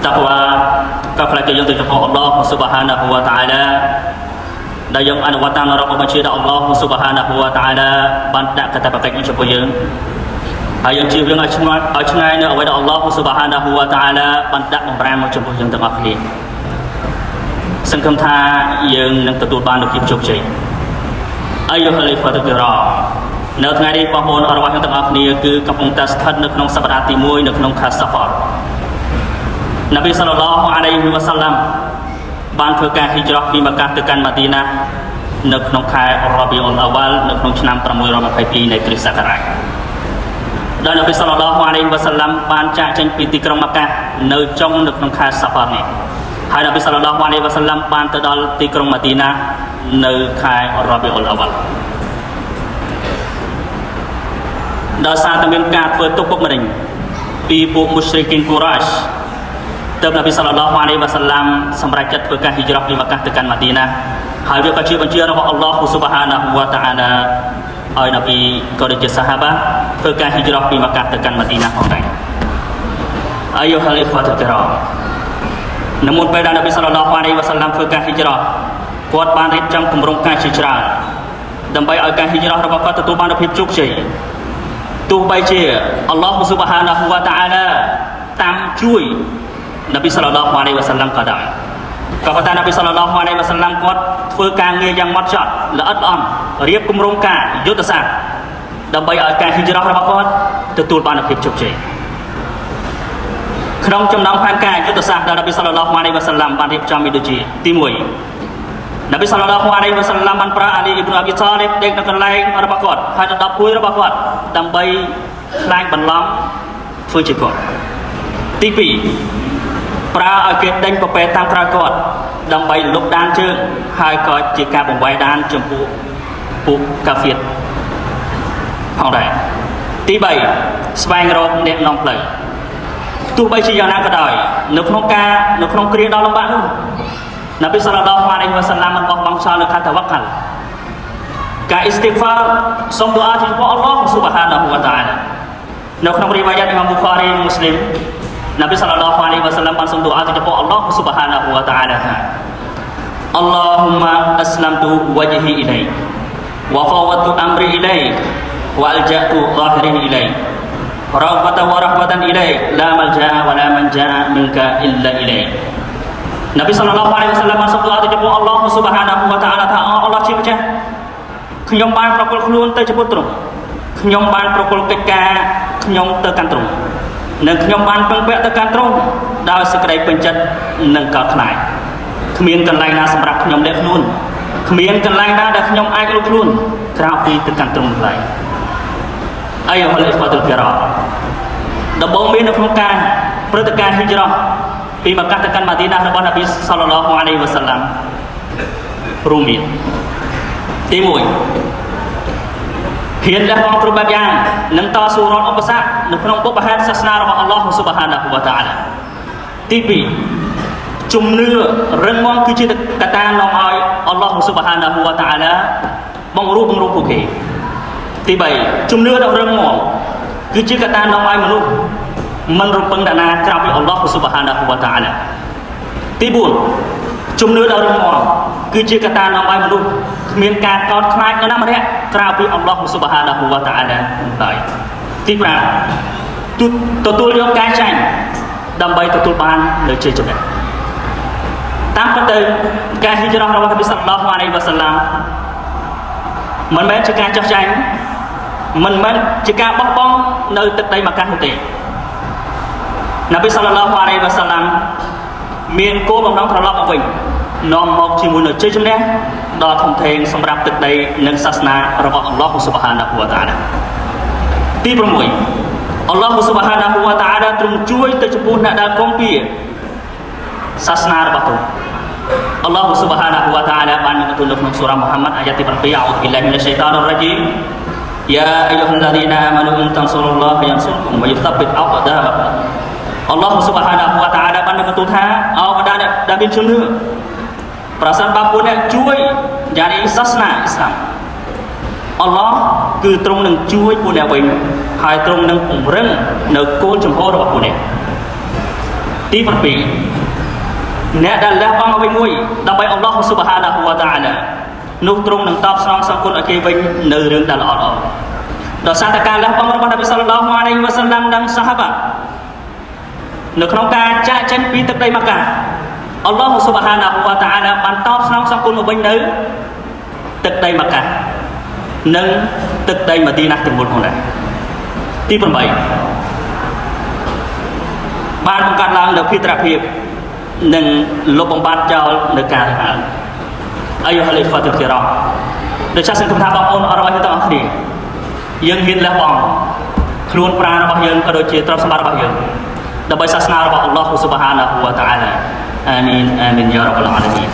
takwa ក៏ខ្លាចគេយកទៅចំពោះអល់ឡោះស៊ុបហានាហ៊ូវតាអាឡាដែលយើងអនុវត្តតាមរបស់បញ្ជារបស់អល់ឡោះស៊ុបហានាហ៊ូវតាអាឡាបានដាក់កាតព្វកិច្ចចំពោះយើងហើយយើងជឿរឿងឲ្យឆ្ងាយនៅអ្វីដែលអល់ឡោះស៊ុបហានាហ៊ូវតាអាឡាបានដាក់បំរាមមកចំពោះយើងទាំងអស់គ្នាសង្ឃឹមថាយើងនឹងទទួលបាននូវភាពជោគជ័យអាយុហលីហ្វាតុគរ៉ានៅថ្ងៃនេះបងប្អូនរបស់យើងទាំងអស់គ្នាគឺកំពុងតែស្ថិតនៅក្នុងសប្តាហ៍ទី1នៅក្នុងខែសាហ្វារនប៊ីសល្លឡោះអាឡៃហ៊ីវ៉ាសាឡាំបានធ្វើការហ៊ីជ្រ៉ាពីម៉ាកាទៅកាន់ម៉ាឌីណានៅក្នុងខែរ៉ាប៊ីអ៊ុលអាវ៉ាល់នៅក្នុងឆ្នាំ622នៃគ្រិស្តសករាជដោយនប៊ីសល្លឡោះអាឡៃហ៊ីវ៉ាសាឡាំបានចាកចេញពីទីក្រុងម៉ាកានៅចុងនៅក្នុងខែសាហ្វារនេះហើយនប៊ីសល្លឡោះអាឡៃហ៊ីវ៉ាសាឡាំបានទៅដល់ទីក្រុងម៉ាឌីណានៅខែរ៉ាប៊ីអ៊ុលអាវ៉ាល់ដោយសារតែមានការធ្វើទុកបុកម្នេញពីពួកមុស្រិគីនកូរ៉ាសទើបនប៊ីសល្លឡោះអាឡៃហ៊ីវ៉ាសាឡាំសម្រេចចិត្តធ្វើការហ៊ីជ្រ៉ាពីម៉ាកាទៅកាន់ម៉ាឌីណាហើយវាក៏ជាបញ្ជារបស់អល់ឡោះស៊ុបហានាហ៊ូវតាអាឡាឲ្យនប៊ីក៏ដូចជាសាហាបាធ្វើការហ៊ីជ្រ៉ាពីម៉ាកាទៅកាន់ម៉ាឌីណាផងដែរអាយុហលីហ្វាតុគរ៉ានៅមុនពេលដែលនប៊ីសល្លឡោះអាឡៃហ៊ីវ៉ាសាឡាំធ្វើការហ៊ីជ្រ៉ាគាត់បានរៀបចំគម្រោងការជាច្រើនដើម្បីឲ្យការហ៊ីជ្រ៉ារបស់គាត់ទទួលបានភាពជោគជ័យទោះបីជាអល់ឡោះស៊ុបហានាហ៊ូវតាអាឡាតាមជួយនប៊ីសល្លឡោះអាឡៃហ៊ីវ៉ាសាឡាំក៏ដោយក៏ប៉ុន្តែនប៊ីសល្លឡោះអាឡៃហ៊ីវ៉ាសាឡាំគាត់ធ្វើការងារយ៉ាងម៉ត់ចត់ល្អិតល្អន់រៀបគម្រោងការយុទ្ធសាស្ត្រដើម្បីឲ្យការហ៊ីជ្រ៉ារបស់គាត់ទទួលបានភាពជោគជ័យក្នុងចំណោមផែនការយុទ្ធសាស្ត្រដែលនប៊ីសល្លឡោះអាឡៃហ៊ីវ៉ាសាឡាំបានរៀបចំមានដូចជាទី1នប៊ីសល្លឡោះអាឡៃហ៊ីវ៉ាសាឡាំបានប្រើអាលីអ៊ីប៊ុនអាប៊ីតាលីបដេកនៅកន្លែងរបស់គាត់ហើយទៅដល់ភួយរបស់គាត់ដើម្បីខ្លាញ់បន្លំធ្វើជាគាត់ទី2ប្រើឲ្យគេដេញប្រពេតាមក្រោយគាត់ដើម្បីលុបដានជើងហើយក៏ជាការបង្វែរដានចំពោះពួកកាហ្វៀតផងដែរទី3ស្វែងរកអ្នកនាំផ្លូវទោះបីជាយ៉ាងណាក៏ដោយនៅក្នុងគ្រាដ៏លំបាកនោះនប៊ីសល្លឡោះអាឡៃហ៊ីវ៉ាសាឡាំបានបោះបង់ចោលនៅការតាវ៉ាកាល់ការអ៊ីស្ទីហ្វារសូមឌូអាចំពោះអល់ឡោះស៊ុបហានាហ៊ូវតាអាឡានៅក្នុងរីវ៉ាយ៉ាតអ៊ីម៉ាមប៊ូខារីនិងមូស្លីមនប៊ីសល្លឡោះអាឡៃហ៊ីវ៉ាសាឡាំបានសូមឌូអាចំពោះអល់ឡោះស៊ុបហានាហ៊ូវតាអាឡាថាអល់ឡោហ៊ុម៉ាអស្លាមតុវជ្ហ៊ីអ៊ីឡៃវ៉ាហ្វវតុអម្រីអ៊ីឡៃវ៉ាអលជាតុហ្សាហ៊ីរីអ៊ីឡៃរ៉ាហ្វតវ៉ារ៉ហ្វតអ៊ីឡៃឡាមលជាវ៉ាឡាមិនជាមិនកាអ៊ីឡាអ៊ីឡៃនប៊ីសល្លឡោះអាឡៃហ៊ីវ៉ាសាឡាំបានសូមឌូអាចំពោះអល់ឡោះស៊ុបហានាហ៊ូវតាអាឡាថាអល់ឡោះជាម្ចាស់ខ្ញុំបានប្រគល់ខ្លួនទៅចំពោះទ្រង់ខ្ញុំបានប្រគល់កិច្ចការខ្ញុំទៅកាន់ទ្រង់និងខ្ញុំបានពឹងពាក់ទៅកាន់ទ្រង់ដោយសេចក្តីពេញចិត្តនិងកោតខ្លាចគ្មានកន្លែងណាសម្រាប់ខ្ញុំលាក់ខ្លួនគ្មានកន្លែងណាដែលខ្ញុំអាចលុបខ្លួនក្រៅពីទៅកាន់ទ្រង់ឡើយអាយុហលីហ្វាតុលគរ៉ាដំបូងមាននៅក្នុងការព្រឹត្តិការណ៍ហ៊ីជ្រ៉ាពីម៉ាកាទៅកាន់ម៉ាឌីណារបស់នប៊ីសល្លឡោះអាឡៃហ៊ីវ៉ាសាឡាំរួមមានទី1ហ៊ានលះបង់គ្រប់បែបយ៉ាងនិងតស៊ូរាល់ឧបសគ្គនៅក្នុងបុព្វហេតុសាសនារបស់អល់ឡោះស៊ុបហានាហ៊ូវតាអាឡាទី2ជំនឿរឹងមាំគឺជាកត្តានាំឲ្យអល់ឡោះស៊ុបហានាហ៊ូវតាអាឡាបង្រួបពួកគេទី3ជំនឿដ៏រឹងមាំគឺជាកត្តានាំឲ្យមនុស្សមិនរំពឹងដល់ណាក្រៅពីអល់ឡោះស៊ុបហានាហ៊ូវតាអាឡាទី4ជំនឿដ៏រឹងមាំគឺជាកត្តានាំឲ្យមនុស្សគ្មានការកោតខ្លាចនរណាម្នាក់ក្រៅពីអល់ឡោះស៊ុបហានាហ៊ូវតាអាឡាឡើយទី5ទទួលយកការចាញ់ដើម្បីទទួលបាននូវជ័យជំនះតាមពិតទៅការហ៊ីជ្រ៉ារបស់នប៊ីសល្លឡោះអាឡៃហ៊ីវ៉ាសាឡាំមិនមែនជាការចោះចាញ់មិនមែនជាការបោះបង់នៅទឹកដីម៉ាកានោះទេនប៊ីសល្លឡោះអាឡៃហ៊ីវ៉ាសាឡាំមានគោលបំណងត្រឡប់មកវិញនាំមកជាមួយនូវជ័យជំនះដ៏ធំធេងសម្រាប់ទឹកដីនិងសាសនារបស់អល់ឡោះស៊ុបហានាហ៊ូវតាអាឡាទី6អល់ឡោះស៊ុបហានាហ៊ូវតាអាឡាទ្រង់ជួយទៅចំពោះអ្នកដែលគំពីសាសនារបស់ទ្រង់អល់ឡោះស៊ុបហានាហ៊ូវតាអាឡាបានបន្ទូលនៅក្នុងសូរ៉ាមូហាម៉ាត់អាយ៉ាទី7អ៊ូឌុប៊ីឡាហ៊ីមីនឆៃតានរ៉ាជីមយ៉ាអៃយូហាល់ឡាឌីណាអាម៉ានូអ៊ុនតានស៊ុរុលឡោះយ៉ានស៊ុរគុំវ៉ាយុសបិតអक़ដាបកអល់ឡោះស៊ុបហានាហ៊ូវតាអាឡាបានបន្ទូលថាអោបដាអ្នកដែលមានជំនឿប្រសិនបើពួកអ្នកជួយយ៉ាងនេះសាសនាអ៊ីស្លាមអល់ឡោះគឺទ្រង់នឹងជួយពួកអ្នកវិញហើយទ្រង់នឹងពង្រឹងនៅគោលជំហររបស់ពួកអ្នក ទី7អ្នកដែលលះបង់អ្វីមួយដើម្បីអល់ឡោះស៊ុបហានាហ៊ូវតាអាឡានោះទ្រង់នឹងតបស្នងសងគុណឲ្យគេវិញនៅរឿងដែលល្អៗដោយសារតែការលះបង់របស់នប៊ីសល្លឡោះអាឡៃហ៊ីវ៉ាសល្លាមនិងសាហាបានៅក្នុងការចាកចេញពីទឹកដីម៉ាកាអល់ឡោះស៊ុបហានាហ៊ូវតាអាឡាបានតបស្នងសងគុណមកវិញនៅទឹកដីម៉ាកានិងទឹកដីម៉ាឌីណាទាំងមូលផងដែរទី8បានបង្កើតឡើងនូវភារភាពនិងលុបបំបាត់ចោលនៅការរើសអើងអាយុហលីហ្វាតុលគីរ៉ាមដោយសារសង្ឃឹមថាបងប្អូនអររបស់យើងទាំងអស់គ្នាយើងហ៊ានលះបង់ខ្លួនប្រាណរបស់យើងក៏ដូចជាទ្រព្យសម្បត្តិរបស់យើងដើម្បីសាសនារបស់អល់ឡោះស៊ុបហានាហ៊ូវតាអាឡាអាមីនអាមីនយ៉ារ៉ាប់អាឡាមីន